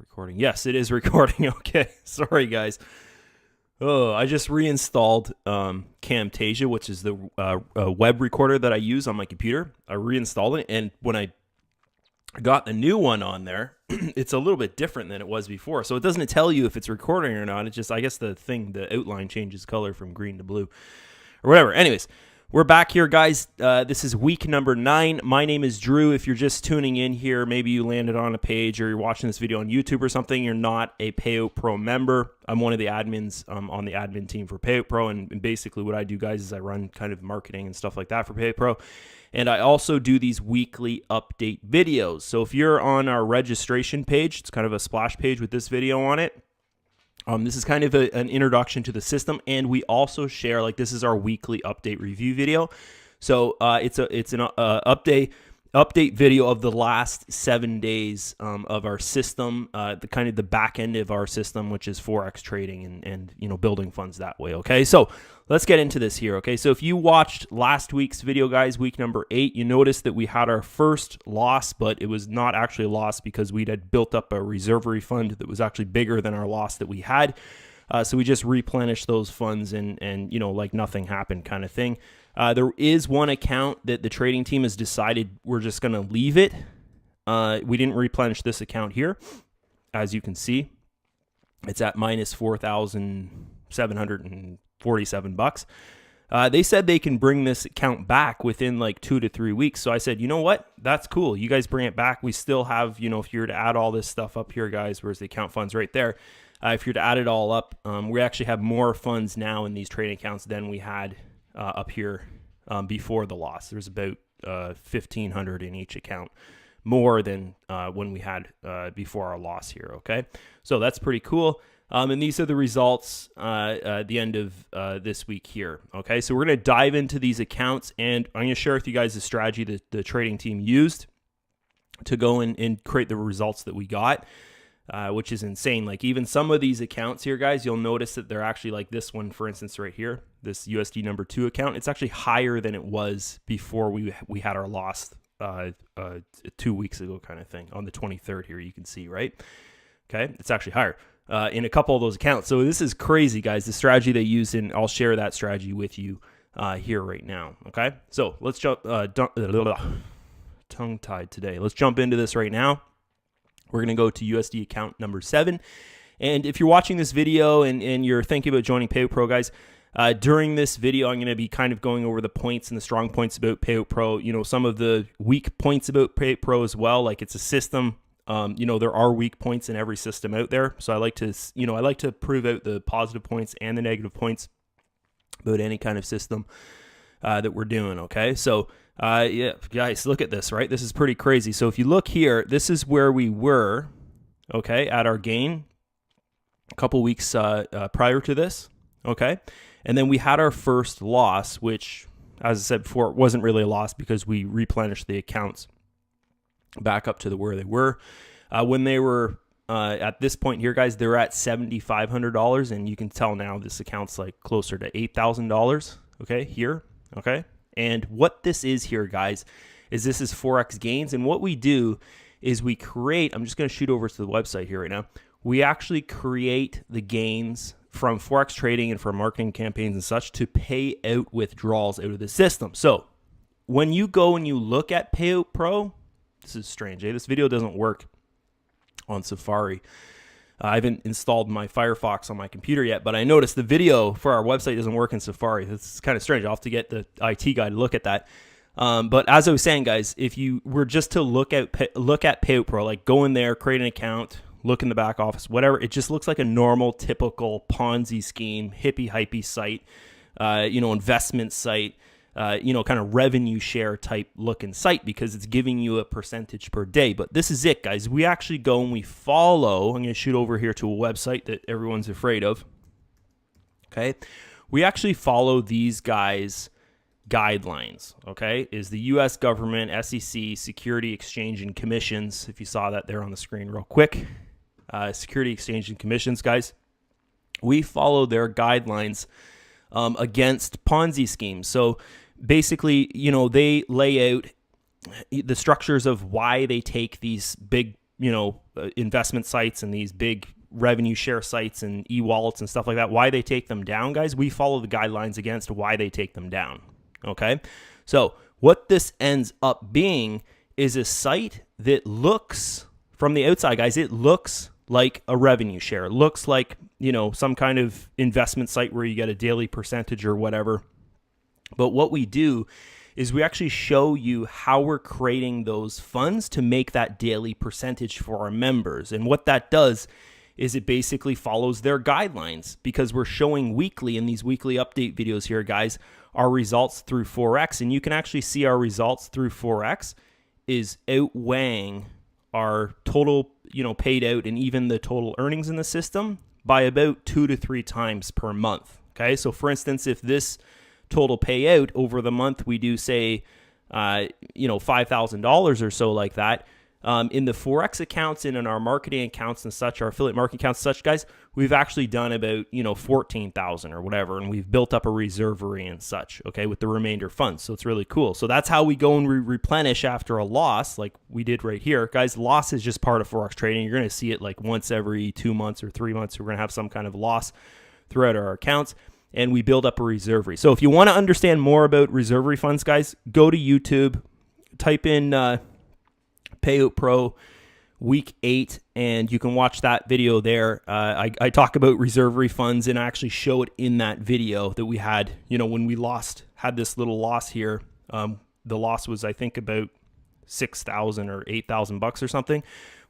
recording. Yes, it is recording. Okay, sorry guys. Oh, I just reinstalled Camtasia, which is the web recorder that I use on my computer. I reinstalled it, and when I got the new one on there, it's a little bit different than it was before. So it doesn't tell you if it's recording or not. It just, I guess the outline changes color from green to blue or whatever. Anyways, we're back here, guys. This is week number 9. My name is Drew. If you're just tuning in here, maybe you landed on a page or you're watching this video on YouTube or something, you're not a PayOutPro member. I'm one of the admins on the admin team for PayOutPro, and basically what I do, guys, is I run kind of marketing and stuff like that for PayOutPro. And I also do these weekly update videos. So if you're on our registration page, it's kind of a splash page with this video on it. This is kind of an introduction to the system, and we also share, like, this is our weekly update review video. So it's an update video of the last 7 days of our system, the back end of our system, which is Forex trading and building funds that way. Okay, so let's get into this here. Okay, so if you watched last week's video, guys, week number 8, you noticed that we had our first loss, but it was not actually a loss because we had built up a reservery fund that was actually bigger than our loss that we had. So we just replenished those funds and like nothing happened kind of thing. There is one account that the trading team has decided we're just going to leave it. We didn't replenish this account here. As you can see, it's at minus $4,747. They said they can bring this account back within like 2 to 3 weeks. So I said, you know what? That's cool. You guys bring it back. We still have, if you're to add all this stuff up here, guys, where's the account funds right there? If you're to add it all up, we actually have more funds now in these trading accounts than we had up here before the loss. There's about 1,500 in each account, more than when we had before our loss here. Okay, so that's pretty cool. And these are the results at the end of this week here. Okay, so we're going to dive into these accounts, and I'm going to share with you guys the strategy that the trading team used to go and create the results that we got. Which is insane. Like, even some of these accounts here, guys, you'll notice that they're actually, like this one, for instance, right here, this USD number 2 account, it's actually higher than it was before we had our loss 2 weeks ago kind of thing. On the 23rd here, you can see, right? Okay, it's actually higher in a couple of those accounts. So this is crazy, guys, the strategy they use, and I'll share that strategy with you here right now. Okay, so let's jump, tongue-tied today. Let's jump into this right now. We're going to go to USD account number 7. And if you're watching this video and you're thinking about joining PayOutPro, guys, during this video, I'm going to be kind of going over the points and the strong points about PayOutPro, some of the weak points about PayOutPro as well. Like, it's a system, there are weak points in every system out there. So I like to prove out the positive points and the negative points about any kind of system that we're doing. Okay, so yeah, guys, look at this, right? This is pretty crazy. So if you look here, this is where we were, okay, at our gain a couple weeks prior to this, okay? And then we had our first loss, which, as I said before, wasn't really a loss because we replenished the accounts back up to where they were. When they were at this point here, guys, they're at $7,500, and you can tell now this account's like closer to $8,000, okay, here, okay? And what this is here, guys, is this is Forex gains. And what we do is we create, I'm just going to shoot over to the website here right now. We actually create the gains from Forex trading and from marketing campaigns and such to pay out withdrawals out of the system. So when you go and you look at PayOutPro, this is strange, eh? This video doesn't work on Safari. I haven't installed my Firefox on my computer yet, but I noticed the video for our website doesn't work in Safari. It's kind of strange. I'll have to get the IT guy to look at that. But as I was saying, guys, if you were just to look at PayOutPro, like go in there, create an account, look in the back office, whatever, it just looks like a normal, typical Ponzi scheme, hippie site, investment site, kind of revenue share type looking site because it's giving you a percentage per day. But this is it, guys. We actually go and we follow. I'm going to shoot over here to a website that everyone's afraid of. Okay. We actually follow these guys' guidelines. Okay. Is the U.S. government, SEC, Security Exchange and Commissions. If you saw that there on the screen real quick, Security Exchange and Commissions, guys. We follow their guidelines against Ponzi schemes. So basically, they lay out the structures of why they take these big, investment sites and these big revenue share sites and e-wallets and stuff like that, why they take them down, guys, we follow the guidelines against why they take them down. Okay. So what this ends up being is a site that looks from the outside, guys, it looks like a revenue share. It looks like, some kind of investment site where you get a daily percentage or whatever. But what we do is we actually show you how we're creating those funds to make that daily percentage for our members. And what that does is it basically follows their guidelines, because we're showing weekly in these weekly update videos here, guys, our results through Forex. And you can actually see our results through Forex is outweighing our total, paid out and even the total earnings in the system by about 2 to 3 times per month. Okay. So for instance, if this total payout over the month, we do say, $5,000 or so like that. In the Forex accounts and in our marketing accounts and such, our affiliate marketing accounts and such, guys, we've actually done about, 14,000 or whatever. And we've built up a reservery and such, okay, with the remainder funds. So it's really cool. So that's how we go and replenish after a loss, like we did right here. Guys, loss is just part of Forex trading. You're going to see it like once every 2 months or 3 months. We're going to have some kind of loss throughout our accounts. And we build up a reservery. So if you want to understand more about reservery funds, guys, go to YouTube, type in PayOutPro week 8, and you can watch that video there. I talk about reservery funds, and I actually show it in that video that we had, when we had this little loss here. The loss was, I think, about $6,000 or $8,000 or something.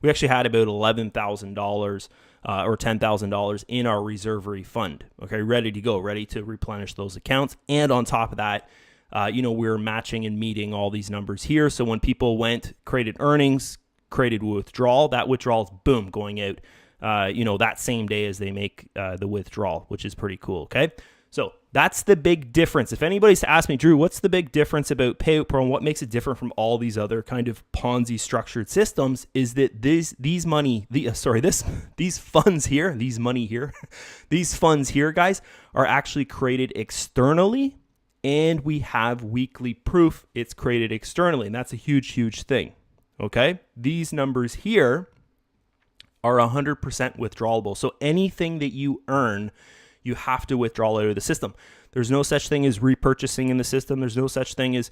We actually had about $11,000 or $10,000 in our reservery fund. Okay, ready to go, ready to replenish those accounts. And on top of that, we're matching and meeting all these numbers here. So when people created earnings, created withdrawal, that withdrawal is boom going out, that same day as they make the withdrawal, which is pretty cool. Okay. So that's the big difference. If anybody's asked me, Drew, what's the big difference about PayOutPro and what makes it different from all these other kind of Ponzi structured systems, is that these funds here, these funds here, guys, are actually created externally, and we have weekly proof it's created externally. And that's a huge, huge thing. Okay. These numbers here are 100% withdrawable. So anything that you earn, you have to withdraw out of the system. There's no such thing as repurchasing in the system. There's no such thing as,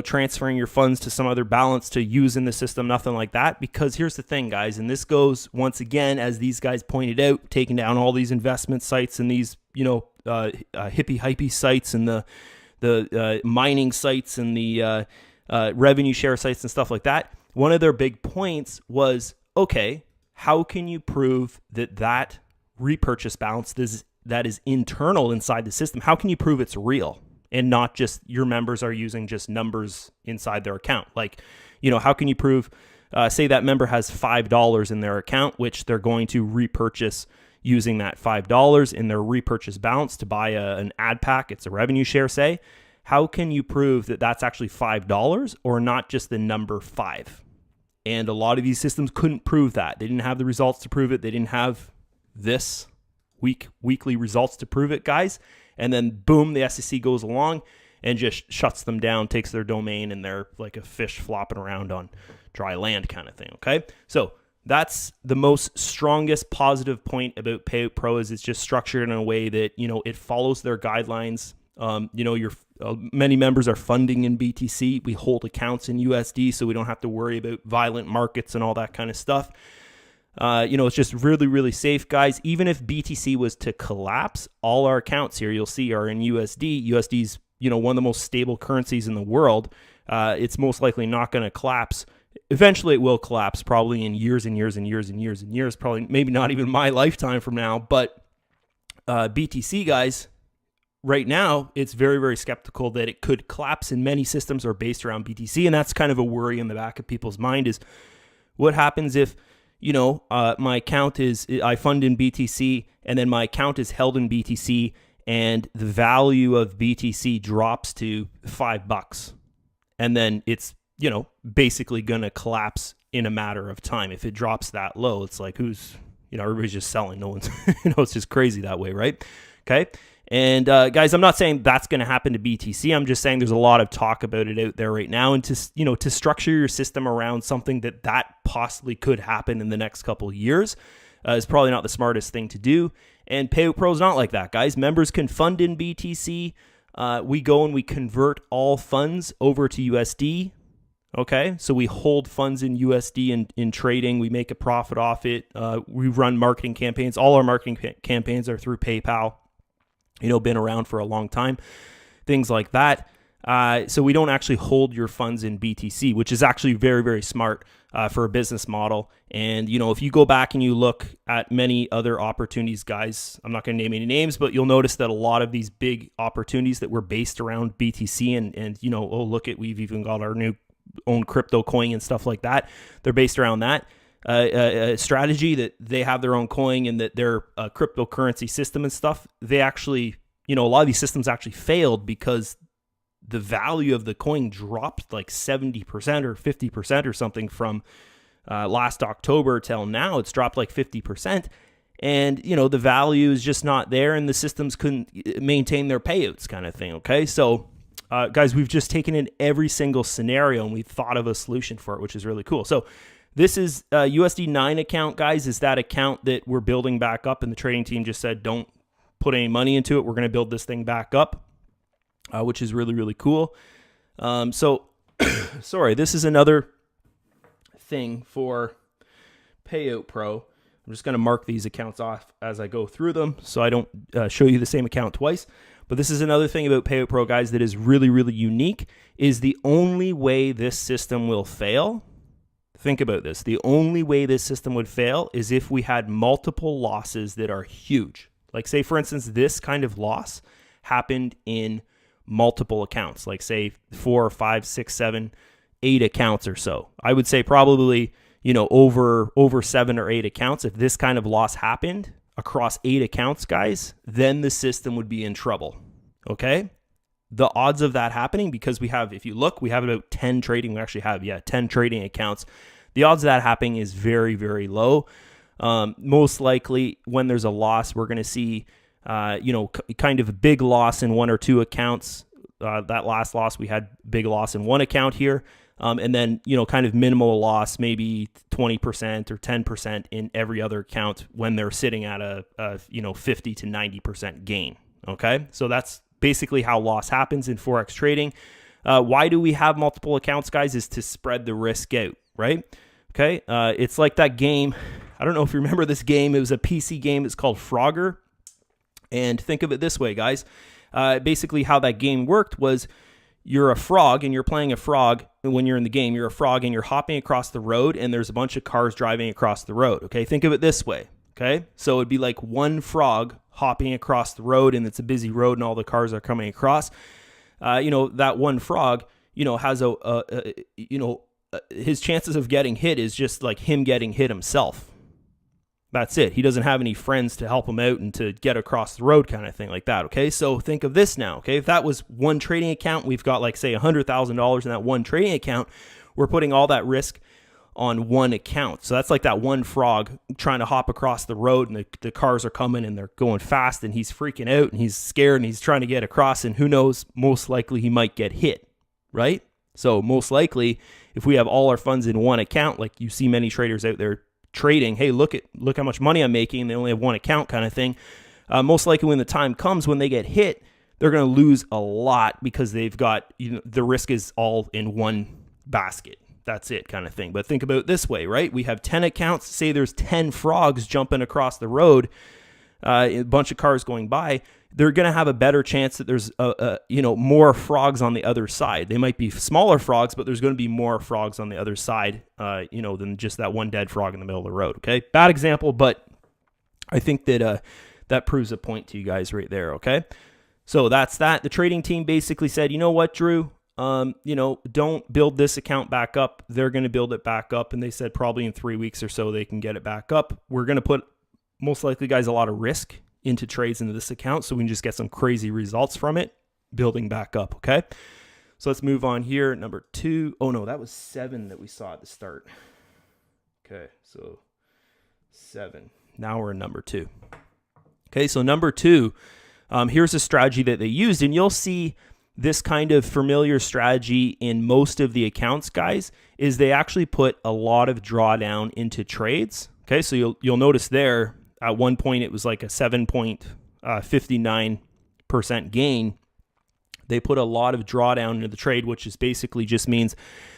transferring your funds to some other balance to use in the system, nothing like that. Because here's the thing, guys, and this goes, once again, as these guys pointed out, taking down all these investment sites and these, hippie sites and the mining sites and the revenue share sites and stuff like that. One of their big points was, okay, how can you prove that repurchase balance that is internal inside the system, how can you prove it's real and not just your members are using just numbers inside their account? Like, how can you prove, say that member has $5 in their account, which they're going to repurchase using that $5 in their repurchase balance to buy an ad pack, it's a revenue share, say. How can you prove that that's actually $5 or not just the number 5? And a lot of these systems couldn't prove that. They didn't have the results to prove it. They didn't have this weekly results to prove it, guys. And then boom, the SEC goes along and just shuts them down, takes their domain, and they're like a fish flopping around on dry land kind of thing. Okay. So that's the most strongest positive point about PayOutPro, is it's just structured in a way that, it follows their guidelines. Many members are funding in BTC. We hold accounts in USD, so we don't have to worry about violent markets and all that kind of stuff. It's just really, really safe, guys. Even if BTC was to collapse, all our accounts here, you'll see, are in USD. USD's, one of the most stable currencies in the world. It's most likely not going to collapse. Eventually it will collapse, probably in years and years and years and years and years, probably maybe not even my lifetime from now. But BTC, guys, right now, it's very, very skeptical that it could collapse, and many systems are based around BTC. And that's kind of a worry in the back of people's mind, is what happens if, my account I fund in BTC, and then my account is held in BTC, and the value of BTC drops to $5. And then it's, basically going to collapse in a matter of time. If it drops that low, it's like, everybody's just selling. No one's, it's just crazy that way, right? Okay. And guys, I'm not saying that's going to happen to BTC. I'm just saying there's a lot of talk about it out there right now. And to structure your system around something that possibly could happen in the next couple of years is probably not the smartest thing to do. And PayOutPro is not like that, guys. Members can fund in BTC. We go and we convert all funds over to USD. Okay, so we hold funds in USD in trading. We make a profit off it. We run marketing campaigns. All our marketing campaigns are through PayPal. Been around for a long time, things like that. So we don't actually hold your funds in BTC, which is actually very, very smart for a business model. And, if you go back and you look at many other opportunities, guys, I'm not going to name any names, but you'll notice that a lot of these big opportunities that were based around BTC and we've even got our new own crypto coin and stuff like that. They're based around that. Strategy that they have their own coin and that their cryptocurrency system and stuff, they actually, a lot of these systems actually failed because the value of the coin dropped like 70% or 50% or something from last October till now. It's dropped like 50%. And, the value is just not there and the systems couldn't maintain their payouts kind of thing. Okay. So, guys, we've just taken in every single scenario and we've thought of a solution for it, which is really cool. So, this is a USD 9 account, guys, is that account that we're building back up, and the trading team just said, don't put any money into it. We're going to build this thing back up, which is really, really cool. Sorry, this is another thing for PayOutPro. I'm just going to mark these accounts off as I go through them so I don't show you the same account twice. But this is another thing about PayOutPro, guys, that is really, really unique, is the only way this system will fail. Think about this. The only way this system would fail is if we had multiple losses that are huge. Like say, for instance, this kind of loss happened in multiple accounts, like say 4, 5, 6, 7, 8 accounts or so. I would say probably, over 7 or 8 accounts. If this kind of loss happened across 8 accounts, guys, then the system would be in trouble. Okay? The odds of that happening, because if you look, we have about 10 trading. We actually have, 10 trading accounts. The odds of that happening is very, very low. Most likely when there's a loss, we're going to see, kind of a big loss in 1 or 2 accounts. That last loss, we had big loss in 1 account here. And then, kind of minimal loss, maybe 20% or 10% in every other account when they're sitting at a 50 to 90% gain. Okay. So that's basically how loss happens in Forex trading. Why do we have multiple accounts, guys? Is to spread the risk out, right? Okay. It's like that game. I don't know if you remember this game. It was a PC game. It's called Frogger. And think of it this way, guys. Basically how that game worked was you're a frog and you're playing a frog. And when you're in the game, you're a frog and you're hopping across the road and there's a bunch of cars driving across the road. Okay. Think of it this way. Okay. So it'd be like one frog hopping across the road and it's a busy road and all the cars are coming across. That one frog, has his chances of getting hit is just like him getting hit himself. That's it. He doesn't have any friends to help him out and to get across the road kind of thing like that. Okay. So think of this now. Okay. If that was one trading account, we've got like say $100,000 in that one trading account. We're putting all that risk on one account. So that's like that one frog trying to hop across the road and the cars are coming and they're going fast and he's freaking out and he's scared and he's trying to get across and who knows, most likely he might get hit, right? So most likely if we have all our funds in one account, like you see many traders out there trading, hey, look how much money I'm making. They only have one account kind of thing. Most likely when the time comes when they get hit, they're going to lose a lot because they've got, the risk is all in one basket. That's it kind of thing. But think about it this way, right? We have 10 accounts. Say there's 10 frogs jumping across the road, a bunch of cars going by. They're going to have a better chance that there's, more frogs on the other side. They might be smaller frogs, but there's going to be more frogs on the other side, than just that one dead frog in the middle of the road. Okay. Bad example, but I think that, that proves a point to you guys right there. Okay. So that's that. The trading team basically said, you know what, Drew? Don't build this account back up. They're going to build it back up. And they said probably in 3 weeks or so, they can get it back up. We're going to put most likely, guys, a lot of risk into trades into this account. So we can just get some crazy results from it building back up. Okay. So let's move on here. Number 2. Oh no, that was 7 that we saw at the start. Okay. So 7. Now we're in number 2. Okay. So number 2, Here's a strategy that they used, and you'll see this kind of familiar strategy in most of the accounts, guys, is they actually put a lot of drawdown into trades. Okay, so you'll notice there at one point it was like a 7.59% gain. They put a lot of drawdown into the trade, which is basically just means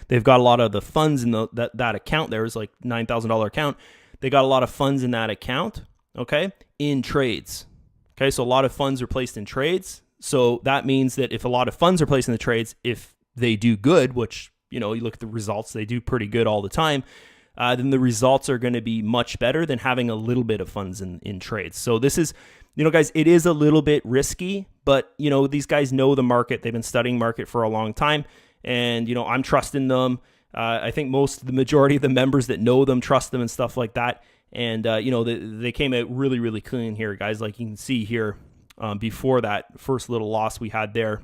they've got a lot of the funds in that account. There is like $9,000 account. They got a lot of funds in that account, okay, in trades. Okay, so a lot of funds are placed in trades. So that means that if a lot of funds are placed in the trades, if they do good, which, you look at the results, they do pretty good all the time, then the results are going to be much better than having a little bit of funds in trades. So this is, guys, it is a little bit risky, but, these guys know the market. They've been studying market for a long time, and, I'm trusting them. I think the majority of the members that know them trust them and stuff like that. And, they came out really, really clean here, guys. Like you can see here, before that first little loss we had there,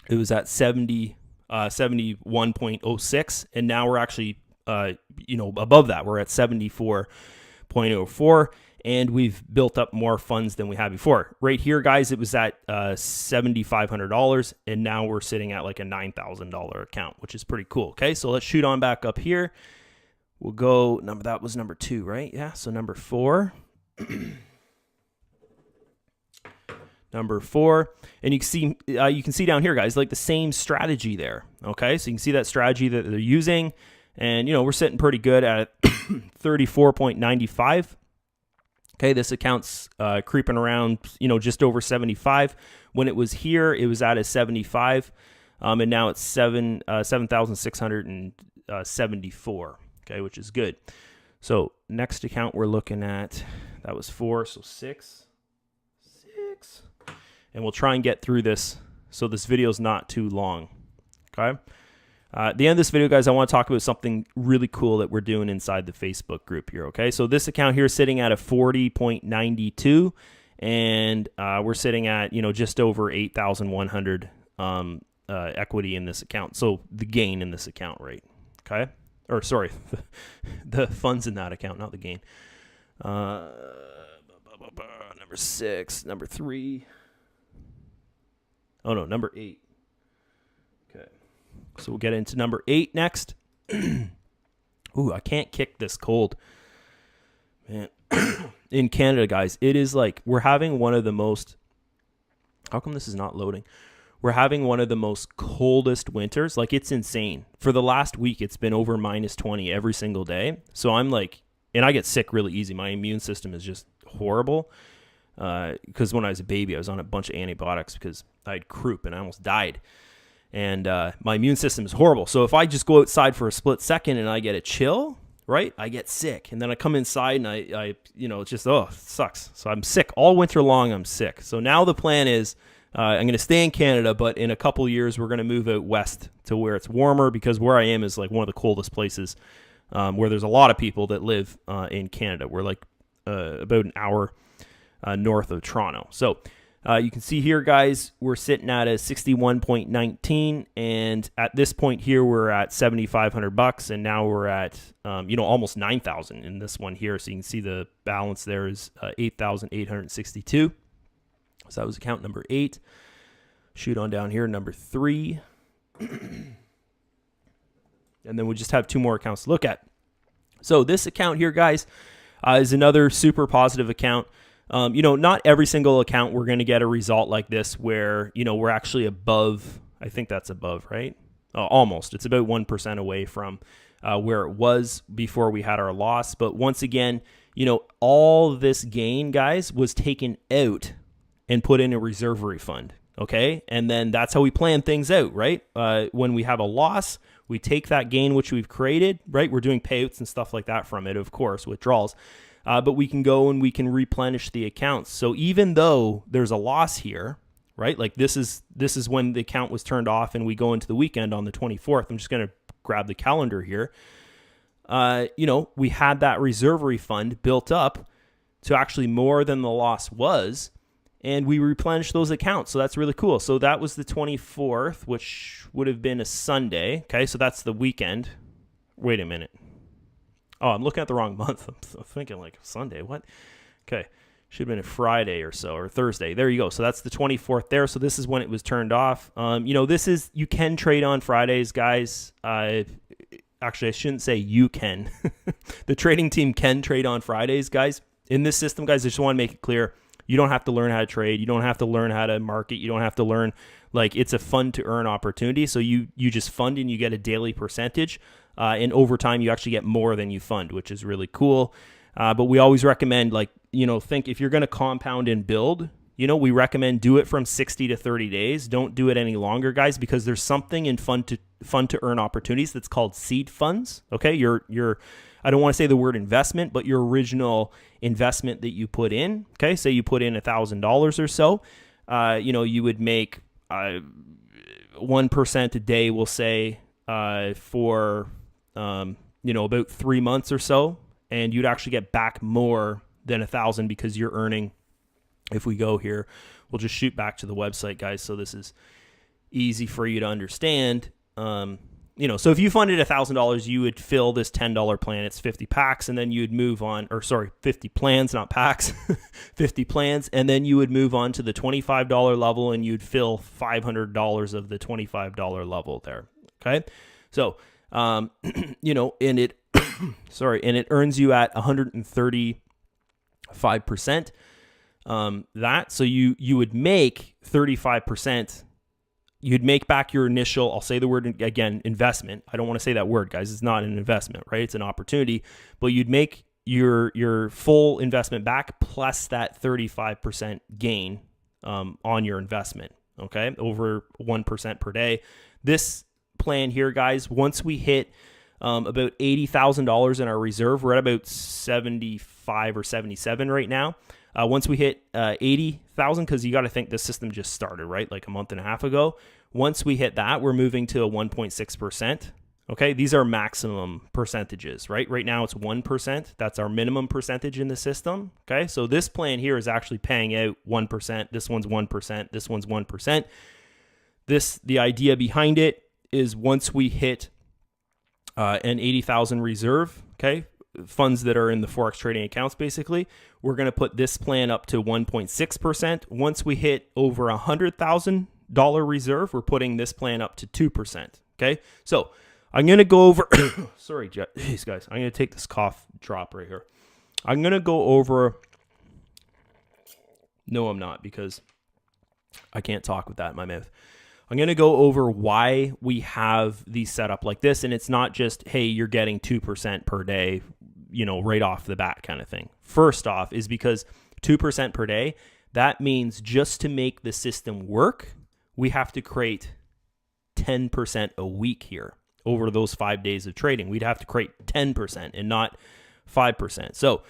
it was at 71.06. And now we're actually, above that. We're at 74.04. And we've built up more funds than we had before. Right here, guys, it was at $7,500. And now we're sitting at like a $9,000 account, which is pretty cool. Okay, so let's shoot on back up here. We'll go, that was number 2, right? Yeah, so number 4. Number 4, and you can see down here, guys, like the same strategy there. Okay, so you can see that strategy that they're using, and we're sitting pretty good at 34.95. Okay, this account's creeping around, just over 75. When it was here, it was at a 75, and now it's 7,674. Okay, which is good. So next account we're looking at, that was 4, so 6. And we'll try and get through this so this video is not too long. Okay. At the end of this video, guys, I want to talk about something really cool that we're doing inside the Facebook group here. Okay. So this account here is sitting at a 40.92, and we're sitting at, just over 8,100 equity in this account. So the gain in this account, right? Okay. Or sorry, the funds in that account, not the gain. Number 6, number 3. Oh, no, number 8. Okay. So we'll get into number 8 next. Ooh, I can't kick this cold. Man, in Canada, guys, it is like we're having one of the most... How come this is not loading? We're having one of the most coldest winters. Like, it's insane. For the last week, it's been over -20 every single day. So I'm like... And I get sick really easy. My immune system is just horrible. Because when I was a baby, I was on a bunch of antibiotics because I had croup and I almost died. And my immune system is horrible. So if I just go outside for a split second and I get a chill, right, I get sick. And then I come inside and I it's just, it sucks. So I'm sick. All winter long, I'm sick. So now the plan is I'm going to stay in Canada, but in a couple years, we're going to move out west to where it's warmer, because where I am is like one of the coldest places where there's a lot of people that live in Canada. We're like about an hour north of Toronto. So you can see here, guys, we're sitting at a 61.19, and at this point here, we're at $7,500, and now we're at almost 9,000 in this one here. So you can see the balance there is 8,862. So that was account number 8. Shoot on down here, number 3. And then we'll just have 2 more accounts to look at. So this account here, guys, is another super positive account. Not every single account we're going to get a result like this where, we're actually above. I think that's above, right? Almost. It's about 1% away from where it was before we had our loss. But once again, all this gain, guys, was taken out and put in a reservery fund. Okay. And then that's how we plan things out, right? When we have a loss, we take that gain, which we've created, right? We're doing payouts and stuff like that from it, of course, withdrawals. But we can go and we can replenish the accounts. So even though there's a loss here, right? Like this is when the account was turned off and we go into the weekend on the 24th. I'm just going to grab the calendar here. We had that reservery fund built up to actually more than the loss was, and we replenished those accounts. So that's really cool. So that was the 24th, which would have been a Sunday. Okay, so that's the weekend. Wait a minute. Oh, I'm looking at the wrong month. I'm thinking like Sunday. What? Okay. Should have been a Friday or so, or Thursday. There you go. So that's the 24th there. So this is when it was turned off. You can trade on Fridays, guys. Actually, I shouldn't say you can. The trading team can trade on Fridays, guys. In this system, guys, I just want to make it clear. You don't have to learn how to trade. You don't have to learn how to market. You don't have to learn, it's a fund to earn opportunity. So you just fund and you get a daily percentage. And over time, you actually get more than you fund, which is really cool. But we always recommend, think if you're going to compound and build, we recommend do it from 60 to 30 days. Don't do it any longer, guys, because there's something in fund to earn opportunities that's called seed funds. Okay, your I don't want to say the word investment, but your original investment that you put in. Okay, say you put in $1,000 or so. You would make 1% a day. We'll say for about 3 months or so, and you'd actually get back more than 1,000 because you're earning. If we go here, we'll just shoot back to the website, guys. So this is easy for you to understand. So if you funded $1,000, you would fill this $10 plan. It's 50 packs, and then you'd move on, 50 plans, not packs, 50 plans, and then you would move on to the $25 level, and you'd fill $500 of the $25 level there. Okay, so and it, and it earns you at 135%. So you would make 35%. You'd make back your initial, I'll say the word again, investment. I don't want to say that word, guys. It's not an investment, right? It's an opportunity. But you'd make your full investment back plus that 35% gain on your investment, okay? Over 1% per day. This plan here, guys, once we hit about $80,000 in our reserve, we're at about 75 or 77 right now. Once we hit 80,000, because you got to think this system just started, right? Like a month and a half ago. Once we hit that, we're moving to a 1.6%. Okay, these are maximum percentages, right? Right now it's 1%. That's our minimum percentage in the system. Okay, so this plan here is actually paying out 1%. This one's 1%. This one's 1%. The idea behind it is once we hit an 80,000 reserve, okay, funds that are in the Forex trading accounts, basically, we're going to put this plan up to 1.6%. Once we hit over $100,000 reserve, we're putting this plan up to 2%. Okay, so I'm going to go over, sorry, geez, guys, I'm going to take this cough drop right here. I'm going to go over, no, I'm not, because I can't talk with that in my mouth. I'm going to go over why we have these set up like this, and it's not just, hey, you're getting 2% per day, right off the bat kind of thing. First off is because 2% per day, that means just to make the system work, we have to create 10% a week here over those 5 days of trading. We'd have to create 10% and not 5%. So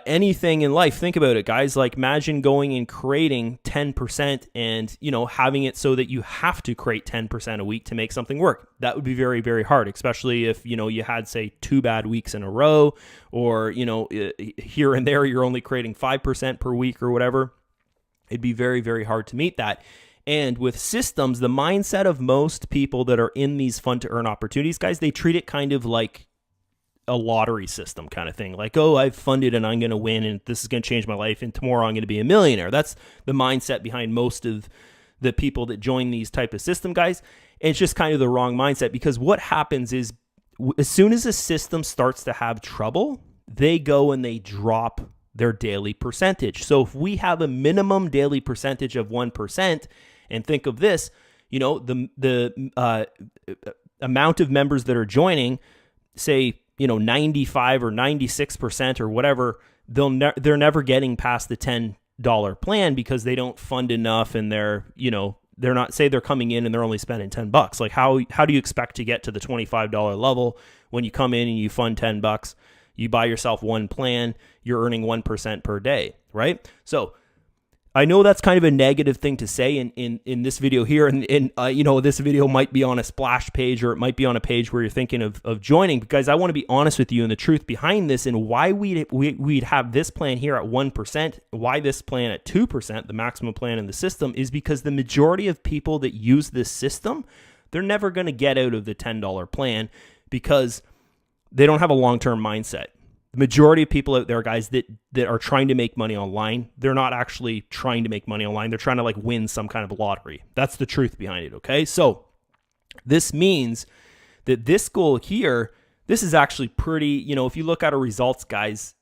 anything in life, think about it, guys. Like imagine going and creating 10% and, having it so that you have to create 10% a week to make something work. That would be very, very hard, especially if, you had, say, 2 bad weeks in a row or, here and there, you're only creating 5% per week or whatever. It'd be very, very hard to meet that. And with systems, the mindset of most people that are in these fund to earn opportunities, guys, they treat it kind of like a lottery system kind of thing. Like, oh, I've funded and I'm going to win and this is going to change my life and tomorrow I'm going to be a millionaire. That's the mindset behind most of the people that join these type of system, guys. And it's just kind of the wrong mindset, because what happens is as soon as a system starts to have trouble, they go and they drop their daily percentage. So if we have a minimum daily percentage of 1%, and think of this, the amount of members that are joining, say, 95 or 96% or whatever, they're never getting past the $10 plan because they don't fund enough, and they're not, say they're coming in and they're only spending $10. Like how do you expect to get to the $25 level when you come in and you fund $10? You buy yourself one plan, you're earning 1% per day, right? So I know that's kind of a negative thing to say in this video here, and this video might be on a splash page or it might be on a page where you're thinking of joining, because I want to be honest with you and the truth behind this and why we'd have this plan here at 1%, why this plan at 2%, the maximum plan in the system, is because the majority of people that use this system, they're never going to get out of the $10 plan because they don't have a long-term mindset. The majority of people out there, guys, that are trying to make money online, they're not actually trying to make money online. They're trying to like win some kind of lottery. That's the truth behind it, okay? So this means that this goal here, this is actually pretty, you know, if you look at our results, guys,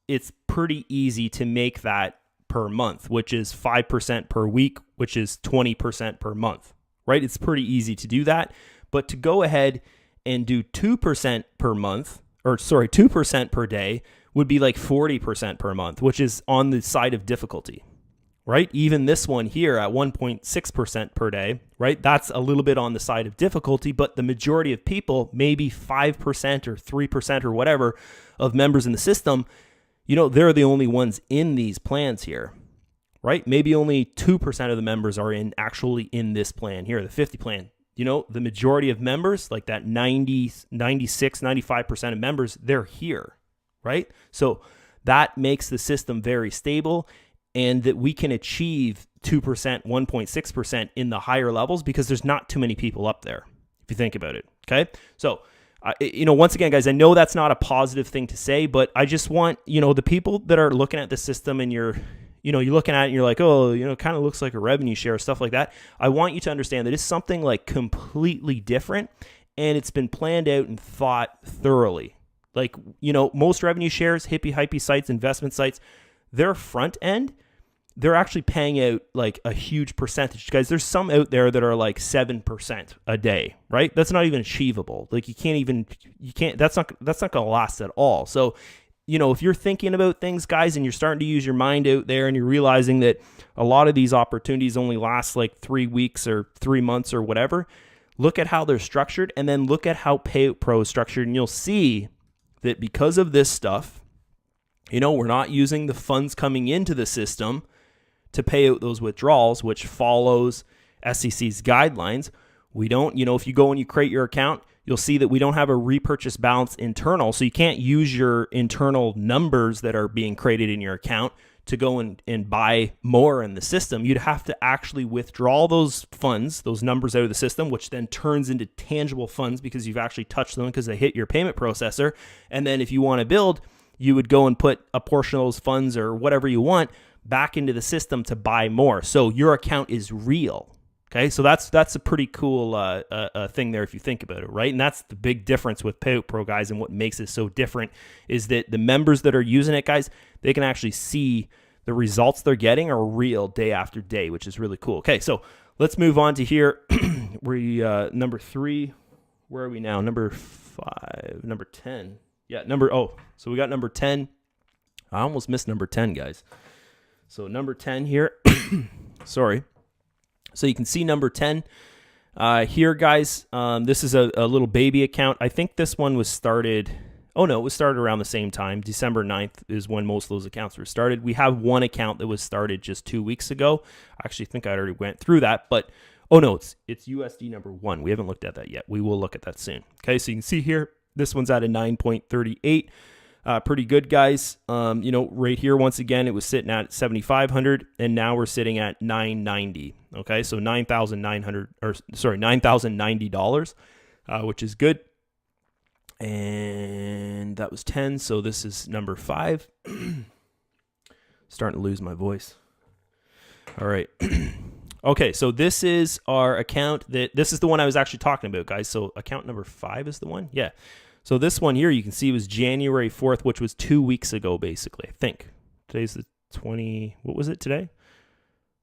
it's pretty easy to make that per month, which is 5% per week, which is 20% per month, right? It's pretty easy to do that. But to go ahead and do 2% per month, 2% per day would be like 40% per month, which is on the side of difficulty, right? Even this one here at 1.6% per day, right? That's a little bit on the side of difficulty, but the majority of people, maybe 5% or 3% or whatever of members in the system, you know, they're the only ones in these plans here, right? Maybe only 2% of the members are actually in this plan here, the 50 plan. You know, the majority of members, like that 90, 96, 95% of members, they're here, right? So that makes the system very stable, and that we can achieve 2%, 1.6% in the higher levels because there's not too many people up there, if you think about it, okay? So, you know, once again, guys, I know that's not a positive thing to say, but I just want, you know, the people that are looking at the system and you're looking at it and you're like, oh, you know, it kind of looks like a revenue share, stuff like that. I want you to understand that it's something like completely different, and it's been planned out and thought thoroughly. Like, you know, most revenue shares, hippie sites, investment sites, their front end, they're actually paying out like a huge percentage. Guys, there's some out there that are like 7% a day, right? That's not even achievable. Like that's not going to last at all. So, you know, if you're thinking about things, guys, and you're starting to use your mind out there and you're realizing that a lot of these opportunities only last like 3 weeks or 3 months or whatever, look at how they're structured and then look at how PayOutPro is structured, and you'll see that because of this stuff, you know, we're not using the funds coming into the system to pay out those withdrawals, which follows SEC's guidelines. We don't, you know, if you go and you create your account, you'll see that we don't have a repurchase balance internal. So you can't use your internal numbers that are being created in your account to go and buy more in the system. You'd have to actually withdraw those funds, those numbers out of the system, which then turns into tangible funds because you've actually touched them because they hit your payment processor. And then if you want to build, you would go and put a portion of those funds or whatever you want back into the system to buy more. So your account is real. Okay, so that's a pretty cool thing there if you think about it, right? And that's the big difference with PayOutPro, guys, and what makes it so different is that the members that are using it, guys, they can actually see the results they're getting are real day after day, which is really cool. Okay, so let's move on to here. Number 3. Where are we now? Number 5, number 10. Yeah, so we got number 10. I almost missed number 10, guys. So number 10 here. Sorry. So you can see number 10 here, guys. This is a little baby account. I think this one was started. Oh, no, it was started around the same time. December 9th is when most of those accounts were started. We have one account that was started just 2 weeks ago. I actually think I already went through that. But, oh, no, it's USD number 1. We haven't looked at that yet. We will look at that soon. Okay, so you can see here, this one's at a 9.38. Pretty good, guys. You know, right here, once again, it was sitting at 7,500, and now we're sitting at 990. Okay, so $9,090, which is good. And that was 10. So this is number 5. Starting to lose my voice. All right. Okay, so this is our account this is the one I was actually talking about, guys. So account number 5 is the one. Yeah. So this one here, you can see was January 4th, which was 2 weeks ago, basically, I think. Today's the 20, what was it today?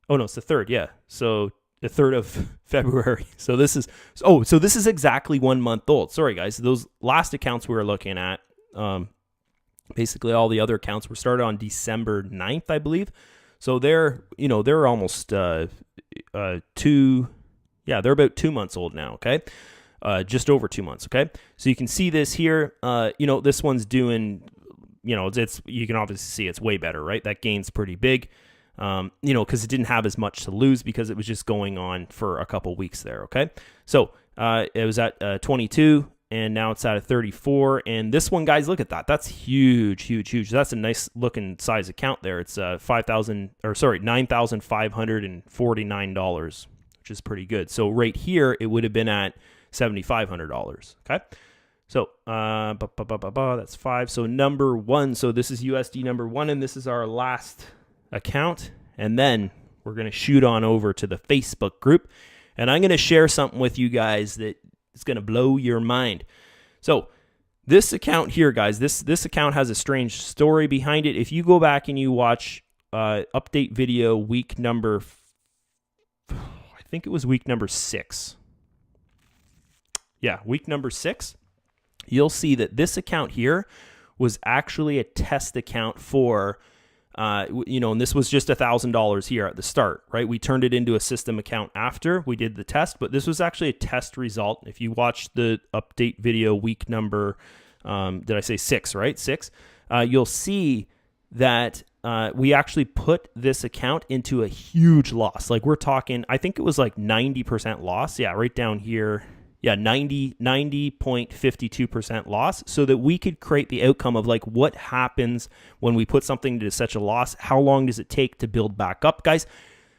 Oh, no, it's the 3rd, yeah. So the 3rd of February. So this is exactly 1 month old. Sorry, guys. Those last accounts we were looking at, basically all the other accounts were started on December 9th, I believe. So they're almost they're about 2 months old now, okay? Just over 2 months, okay? So you can see this here. This one's doing, you can obviously see it's way better, right? That gain's pretty big, because it didn't have as much to lose because it was just going on for a couple weeks there, okay? So it was at 22, and now it's at a 34. And this one, guys, look at that. That's huge, huge, huge. That's a nice looking size account there. It's $9,549, which is pretty good. So right here, it would have been at $7,500. Okay, So that's 5. So number 1. So this is USD number 1, and this is our last account. And then we're going to shoot on over to the Facebook group, and I'm going to share something with you guys that is going to blow your mind. So this account here, guys, this account has a strange story behind it. If you go back and you watch update video week number, I think it was week number 6. Yeah, week number 6. You'll see that this account here was actually a test account for, and this was just $1,000 here at the start, right? We turned it into a system account after we did the test, but this was actually a test result. If you watch the update video week number, did I say 6, right? 6, you'll see that we actually put this account into a huge loss. Like we're talking, I think it was like 90% loss. Yeah, right down here. Yeah, 90.52% loss, so that we could create the outcome of like what happens when we put something to such a loss. How long does it take to build back up, guys?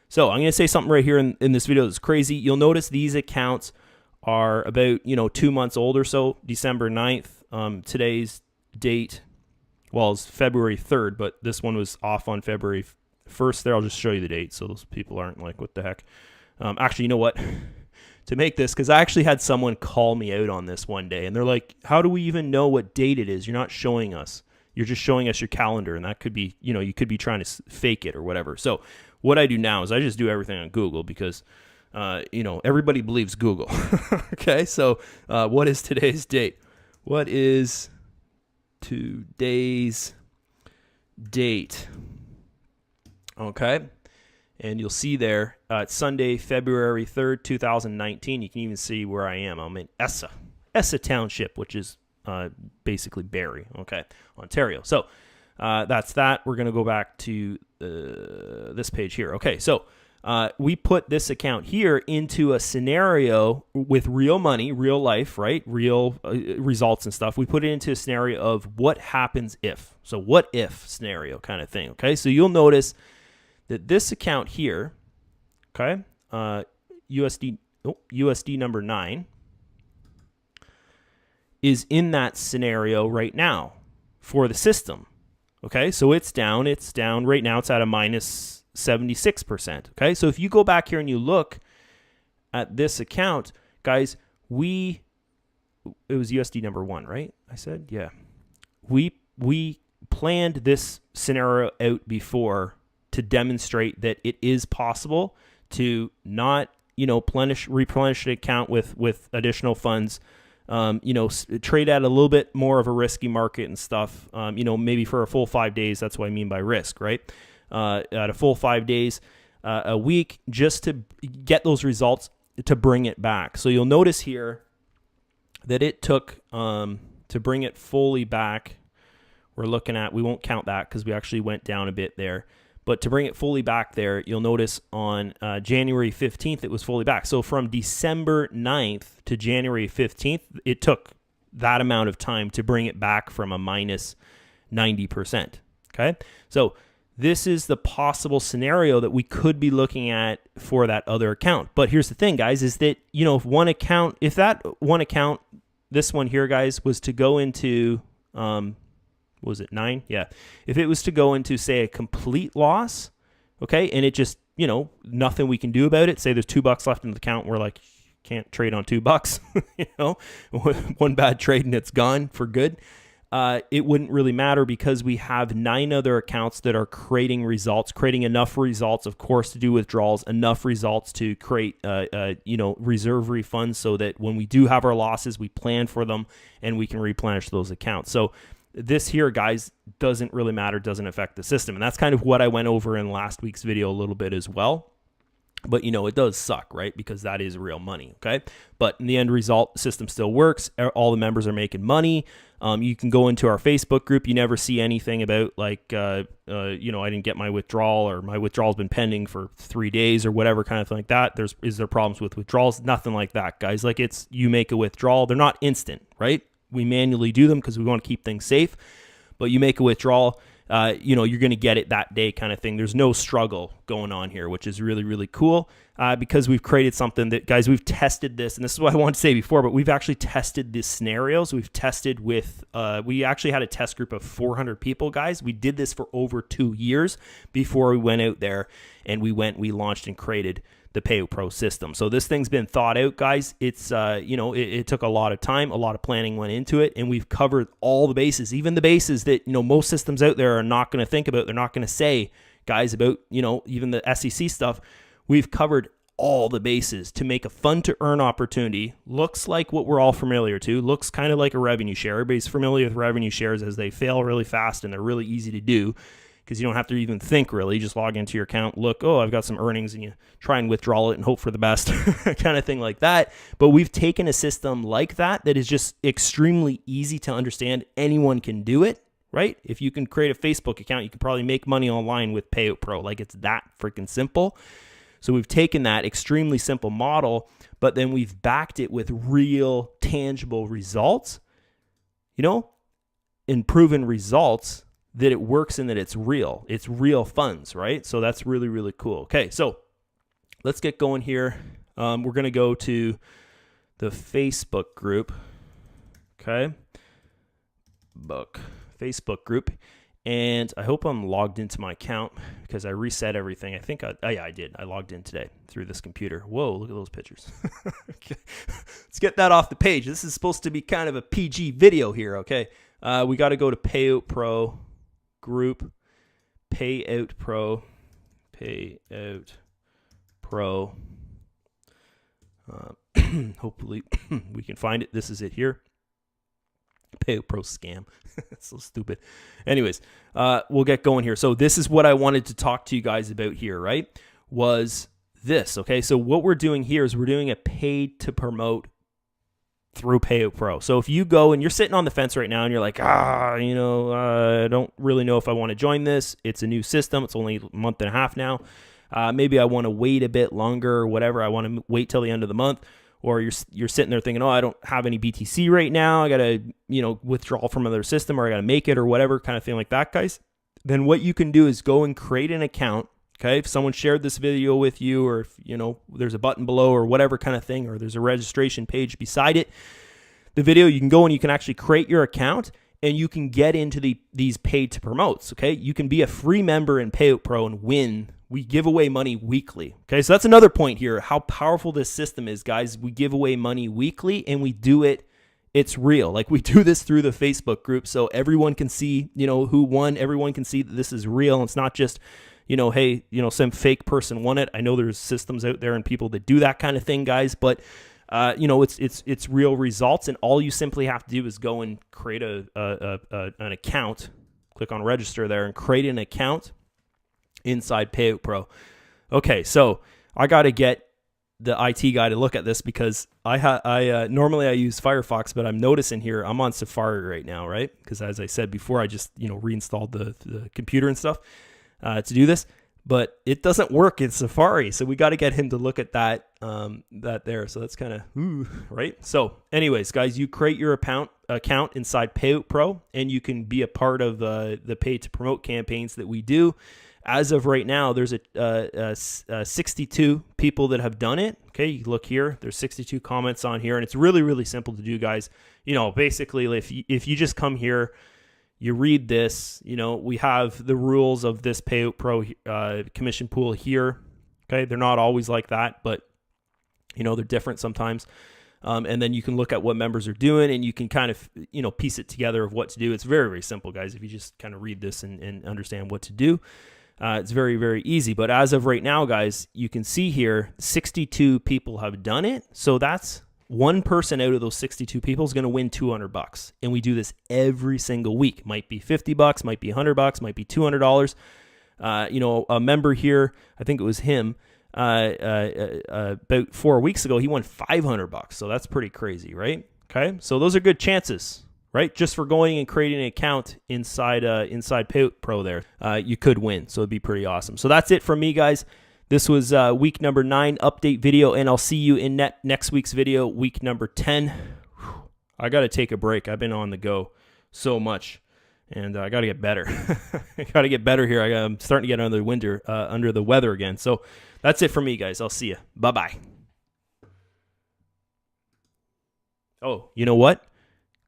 So I'm going to say something right here in this video that's crazy. You'll notice these accounts are about 2 months old or so. December 9th, today's date, well, it's February 3rd, but this one was off on February 1st there. I'll just show you the date so those people aren't like, what the heck? Actually, you know what? To make this, because I actually had someone call me out on this one day, and they're like, how do we even know what date it is? You're not showing us. You're just showing us your calendar, and that could be, you could be trying to fake it or whatever. So what I do now is I just do everything on Google because, everybody believes Google. Okay, so what is today's date? What is today's date? Okay. And you'll see there, it's Sunday, February 3rd, 2019. You can even see where I am. I'm in Essa Township, which is basically Barrie, okay, Ontario. So that's that. We're going to go back to this page here. Okay, so we put this account here into a scenario with real money, real life, right? Real results and stuff. We put it into a scenario of what happens if. So what if scenario kind of thing, okay? So you'll notice that this account here, okay, USD number 9, is in that scenario right now for the system. Okay, so it's down right now. It's at a minus 76%. Okay, so if you go back here and you look at this account, guys, it was USD number 1, right? I said, yeah. We planned this scenario out before to demonstrate that it is possible to not, replenish an account with additional funds, trade at a little bit more of a risky market and stuff, maybe for a full 5 days. That's what I mean by risk, right? At a full 5 days a week, just to get those results to bring it back. So you'll notice here that it took, to bring it fully back, we won't count that because we actually went down a bit there. But to bring it fully back there, you'll notice on January 15th, it was fully back. So from December 9th to January 15th, it took that amount of time to bring it back from a minus 90%. Okay. So this is the possible scenario that we could be looking at for that other account. But here's the thing, guys, is that, if that one account, this one here, guys, was to go into, was it 9? Yeah. If it was to go into, say, a complete loss, okay, and it just, nothing we can do about it. Say there's $2 left in the account. We're like, can't trade on $2, one bad trade and it's gone for good. It wouldn't really matter because we have 9 other accounts that are creating enough results, of course, to do withdrawals, enough results to create, reserve refunds so that when we do have our losses, we plan for them and we can replenish those accounts. So this here, guys, doesn't really matter, doesn't affect the system. And that's kind of what I went over in last week's video a little bit as well. But, it does suck, right? Because that is real money, okay? But in the end result, the system still works. All the members are making money. You can go into our Facebook group. You never see anything about like, I didn't get my withdrawal or my withdrawal's been pending for 3 days or whatever kind of thing like that. Is there problems with withdrawals? Nothing like that, guys. Like you make a withdrawal. They're not instant, right? We manually do them because we want to keep things safe. But you make a withdrawal, you're going to get it that day kind of thing. There's no struggle going on here, which is really, really cool because we've created something that, guys, we've tested this. And this is what I wanted to say before, but we've actually tested these scenarios. We've tested with, we actually had a test group of 400 people, guys. We did this for over 2 years before we went out there and we launched and created the PayOutPro system. So this thing's been thought out, guys. It's, it took a lot of time, a lot of planning went into it, and we've covered all the bases, even the bases that, most systems out there are not going to think about. They're not going to say, guys, about, even the SEC stuff. We've covered all the bases to make a fun to earn opportunity. Looks like what we're all familiar to, looks kind of like a revenue share. Everybody's familiar with revenue shares as they fail really fast and they're really easy to do, because you don't have to even think really. You just log into your account, look, oh, I've got some earnings, and you try and withdraw it and hope for the best kind of thing like that. But we've taken a system like that is just extremely easy to understand. Anyone can do it, right? If you can create a Facebook account, you can probably make money online with PayOutPro. Like, it's that freaking simple. So we've taken that extremely simple model, but then we've backed it with real tangible results, and proven results that it works and that it's real. It's real funds, right? So that's really, really cool. Okay, so let's get going here. We're going to go to the Facebook group. Okay. Facebook group. And I hope I'm logged into my account because I reset everything. I think I did. I logged in today through this computer. Whoa, look at those pictures. Okay. Let's get that off the page. This is supposed to be kind of a PG video here, okay? We got to go to PayOutPro group, PayOutPro. Hopefully we can find it. This is it here. PayOutPro scam. It's so stupid. Anyways, we'll get going here. So this is what I wanted to talk to you guys about here, right? Was this, okay? So what we're doing here is we're doing a paid to promote through PayOutPro. So if you go and you're sitting on the fence right now and you're like, I don't really know if I want to join this. It's a new system. It's only a month and a half now. Maybe I want to wait a bit longer or whatever. I want to wait till the end of the month. Or you're sitting there thinking, I don't have any BTC right now. I got to, withdraw from another system, or I got to make it, or whatever kind of thing like that, guys. Then what you can do is go and create an account. Okay. If someone shared this video with you, or if, there's a button below or whatever kind of thing, or there's a registration page beside it, the video, you can go and you can actually create your account and you can get into these paid to promotes. Okay. You can be a free member in PayOutPro and win. We give away money weekly. Okay, so that's another point here, how powerful this system is, guys. We give away money weekly and we do it. It's real. Like, we do this through the Facebook group so everyone can see, who won. Everyone can see that this is real. It's not just, hey, some fake person won it. I know there's systems out there and people that do that kind of thing, guys, but it's real results. And all you simply have to do is go and create an account, click on register there and create an account inside PayOutPro. Okay, so I got to get the IT guy to look at this because normally I use Firefox, but I'm noticing here I'm on Safari right now, right? Because as I said before, I just reinstalled the computer and stuff to do this, but it doesn't work in Safari, so we got to get him to look at that there. So that's kind of right. So, anyways, guys, you create your account inside PayOutPro, and you can be a part of the pay to promote campaigns that we do. As of right now, there's 62 people that have done it. Okay, you look here. There's 62 comments on here, and it's really, really simple to do, guys. Basically, if you just come here, you read this. We have the rules of this PayOutPro commission pool here. Okay, they're not always like that, but they're different sometimes. And then you can look at what members are doing, and you can kind of piece it together of what to do. It's very, very simple, guys. If you just kind of read this and understand what to do. It's very, very easy. But as of right now, guys, you can see here, 62 people have done it. So that's one person out of those 62 people is going to win $200. And we do this every single week. Might be $50, might be $100, might be $200. A member here, I think it was him, about 4 weeks ago, he won $500. So that's pretty crazy, right? Okay. So those are good chances, right? Just for going and creating an account inside PayOutPro there, you could win. So it'd be pretty awesome. So that's it from me, guys. This was week number 9 update video, and I'll see you in next week's video, week number 10. I got to take a break. I've been on the go so much, And I got to get better. I got to get better here. I'm starting to get under the weather again. So that's it for me, guys. I'll see you. Bye-bye. Oh, you know what?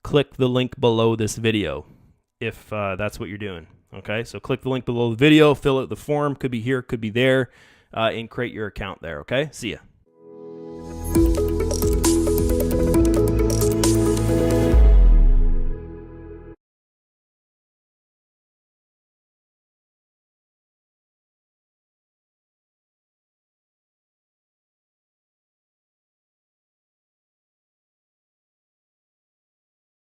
Click the link below this video if that's what you're doing. Okay, so click the link below the video, fill out the form. Could be here, could be there, and create your account there. Okay, see ya.